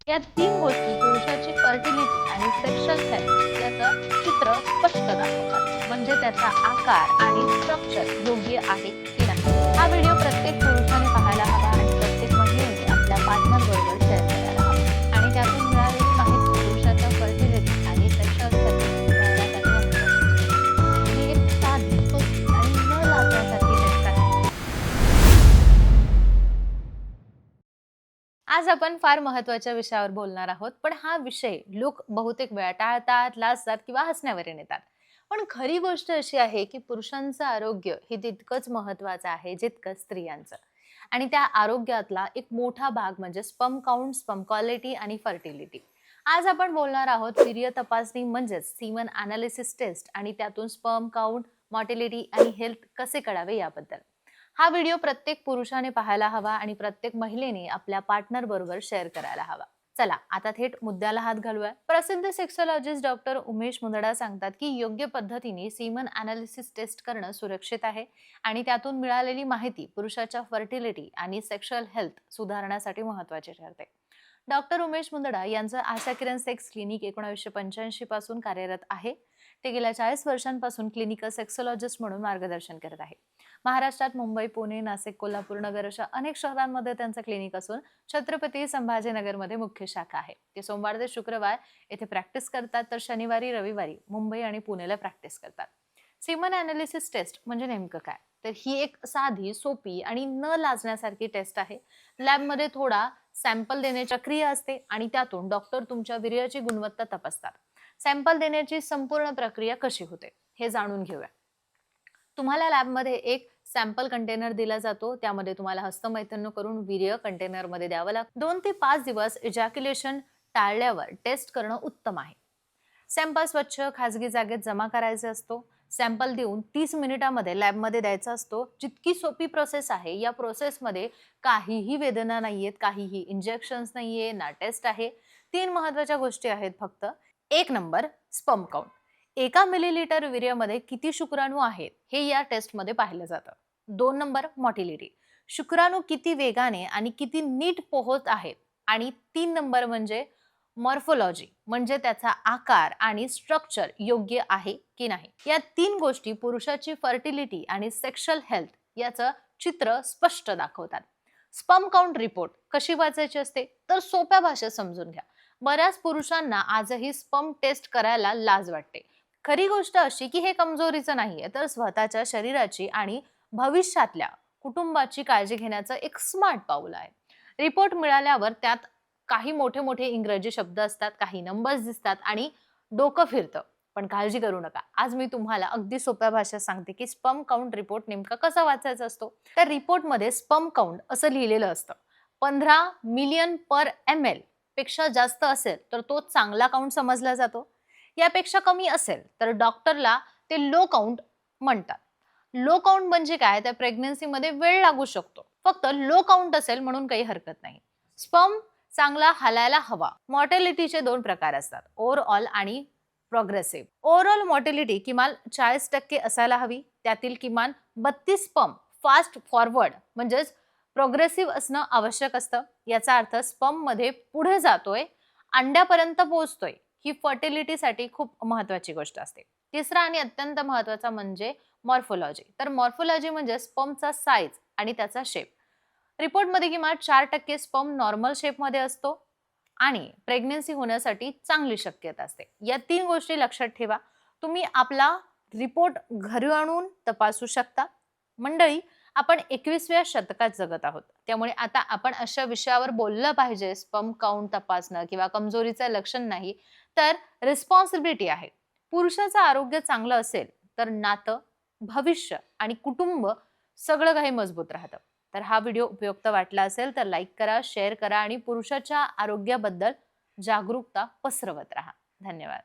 या तीन गोष्टी पुरुषाची फर्टिलिटी आणि सेक्शुअल हेल्थ याचं चित्र स्पष्ट दाखवतात. म्हणजे त्याचा आकार आणि स्ट्रक्चर योग्य आहे की नाही. हा व्हिडिओ प्रत्येक पुरुषाने पाहायला हवा आणि प्रत्येक महिलेने आपल्या पार्टनर बरोबर शेअर करायला हवा आणि त्यातून मिळालेली माहिती पुरुषाच्या फर्टिलिटी आणि सेक्शुअल हेल्थ सुधारण्यासाठी महत्त्वाची. ही एक साधी, सोपी आणि न लाजण्यासारखी टेस्ट आहे. आज आपण फार महत्त्वाच्या विषयावर बोलणार आहोत, पण हा विषय लोक बहुतेक वेळा टाळतात, लाजतात किंवा हसण्यावर येतात. पण खरी गोष्ट अशी आहे, की पुरुषांचं आरोग्य हे तितकंच महत्त्वाचं आहे, जितकं स्त्रियांचं. आणि त्या आरोग्यातला एक मोठा भाग म्हणजे स्पर्म काउंट, स्पर्म क्वालिटी आणि फर्टिलिटी. आज आपण बोलणार आहोत वीर्य तपासणी म्हणजेच सीमन अनालिसिस टेस्ट आणि त्यातून स्पर्म काउंट, मॉर्टिलिटी आणि हेल्थ कसे कळावे याबद्दल. हा व्हिडिओ प्रत्येक पुरुषाने पाहायला हवा आणि प्रत्येक महिलेने आपल्या पार्टनर बरोबर शेअर करायला हवा. चला आता थेट मुद्द्याला हात घालूया. प्रसिद्ध सेक्सॉलॉजिस्ट डॉक्टर उमेश मुंदडा सांगतात की योग्य पद्धतीने सीमन अनालिसिस टेस्ट करणं सुरक्षित आहे आणि त्यातून मिळालेली माहिती पुरुषाच्या फर्टिलिटी आणि सेक्शुअल हेल्थ सुधारण्यासाठी महत्त्वाची ठरते. डॉक्टर उमेश मुंदडा यांचं आशा किरण सेक्स क्लिनिक 1985 पासून कार्यरत आहे. ते गेल्या 40 वर्षांपासून क्लिनिकल सेक्सॉलॉजिस्ट म्हणून मार्गदर्शन करत आहे. महाराष्ट्रात मुंबई, पुणे, नाशिक, कोल्हापूर, नगर अशा अनेक शहरांमध्ये त्यांचं क्लिनिक असून छत्रपती संभाजीनगरमध्ये मुख्य शाखा आहे. ते सोमवार ते शुक्रवार येथे प्रॅक्टिस करतात, तर शनिवारी रविवारी मुंबई आणि पुणेला प्रॅक्टिस करतात. सीमन अनालिसिस टेस्ट म्हणजे नेमकं काय? तर ही एक साधी, सोपी आणि न लाजण्यासारखी टेस्ट आहे. लॅबमध्ये थोडा सॅम्पल देण्याची प्रक्रिया असते आणि त्यातून डॉक्टर तुमच्या वीर्याची गुणवत्ता तपासतात. सॅम्पल देण्याची संपूर्ण प्रक्रिया कशी होते हे जाणून घेऊया. तुम्हाला लॅबमध्ये एक सॅम्पल कंटेनर दिला जातो. त्यामध्ये तुम्हाला हस्तमैथुन करून वीर्य कंटेनरमध्ये द्यावं लागतं. 2 ते 5 दिवस इजॅक्युलेशन टाळल्यावर टेस्ट करणं उत्तम आहे. सॅम्पल स्वच्छ खाजगी जागेत जमा करायचा असतो. सॅम्पल देऊन 30 मिनिटांमध्ये लॅबमध्ये द्यायचा असतो. जितकी सोपी प्रोसेस आहे, या प्रोसेसमध्ये काहीही वेदना नाहीयेत, काहीही इंजेक्शन्स नाहीये, ना टेस्ट आहे. 3 महत्त्वाच्या गोष्टी आहेत फक्त. 1 नंबर स्पर्म काउंट. 1 मिलीलिटर वीर्यामध्ये किती शुक्राणू आहेत, हे या टेस्टमध्ये पाहिलं जातं. 2 नंबर मॉटिलिटी. शुक्राणू किती वेगाने आणि किती नीट पोहत आहेत आणि 3 नंबर म्हणजे मॉर्फोलॉजी म्हणजे त्याचा आकार आणि स्ट्रक्चर योग्य आहे की नाही. या 3 गोष्टी पुरुषाची फर्टिलिटी आणि सेक्शुअल हेल्थ याचं चित्र स्पष्ट दाखवतात. स्पर्म काउंट रिपोर्ट कशी वाचायची असते, तर सोप्या भाषेत समजून घ्या. बऱ्याच पुरुषांना आजही स्पर्म टेस्ट करायला लाज वाटते. खरी गोष्ट अशी की हे कमजोरीचं नाहीये, तर स्वतःच्या शरीराची आणि भविष्यातल्या कुटुंबाची काळजी घेण्याचं एक स्मार्ट पाऊल आहे. रिपोर्ट मिळाल्यावर त्यात काही मोठे मोठे इंग्रजी शब्द असतात, काही नंबर्स दिसतात आणि डोकं फिरतं. पण काळजी करू नका. आज मी तुम्हाला अगदी सोप्या भाषेत सांगते की स्पर्म काउंट रिपोर्ट नेमका कसा वाचायचा असतो. त्या रिपोर्टमध्ये स्पर्म काउंट असं लिहिलेलं असतं. 15 मिलियन पर ml पेक्षा जास्त असेल तर तो चांगला काउंट समजला जातो. यापेक्षा कमी असेल तर डॉक्टरला ते लो काउंट म्हणतात. लो काउंट म्हणजे काय? त्या प्रेग्नन्सीमध्ये वेळ लागू शकतो. फक्त लो काउंट असेल म्हणून काही हरकत नाही. स्पर्म चांगला हलायला हवा. मॉर्टॅलिटीचे 2 प्रकार असतात, ओव्हरऑल आणि प्रोग्रेसिव्ह. ओव्हरऑल मॉर्टॅलिटी किमान 40% असायला हवी. त्यातील किमान 32 स्पर्म फास्ट फॉरवर्ड म्हणजेच प्रोग्रेसिव्ह असणं आवश्यक असतं. याचा अर्थ स्पर्म मध्ये पुढे जातोय, अंड्यापर्यंत पोहोचतोय. ही फर्टिलिटीसाठी खूप महत्वाची गोष्ट असते. तिसरा आणि अत्यंत महत्वाचा म्हणजे मॉर्फोलॉजी. तर मॉर्फोलॉजी म्हणजे स्पर्मचा साईज आणि त्याचा शेप. रिपोर्टमध्ये किमान 4% स्पर्म नॉर्मल शेपमध्ये असतो आणि प्रेग्नन्सी होण्यासाठी चांगली शक्यता असते. या 3 गोष्टी लक्षात ठेवा. तुम्ही आपला रिपोर्ट घरी आणून तपासू शकता. मंडळी, आपण 21व्या शतकात जगत आहोत. त्यामुळे आता आपण अशा विषयावर बोललं पाहिजे. स्पर्म काउंट तपासणं किंवा कमजोरीचं लक्षण नाही, तर रिस्पॉन्सिबिलिटी आहे. पुरुषाचं आरोग्य चांगलं असेल तर नातं, भविष्य आणि कुटुंब सगळं काही मजबूत राहतं. तर हा व्हिडिओ उपयुक्त वाटला असेल तर लाईक करा, शेअर करा आणि पुरुषाच्या आरोग्याबद्दल जागरूकता पसरवत राहा. धन्यवाद.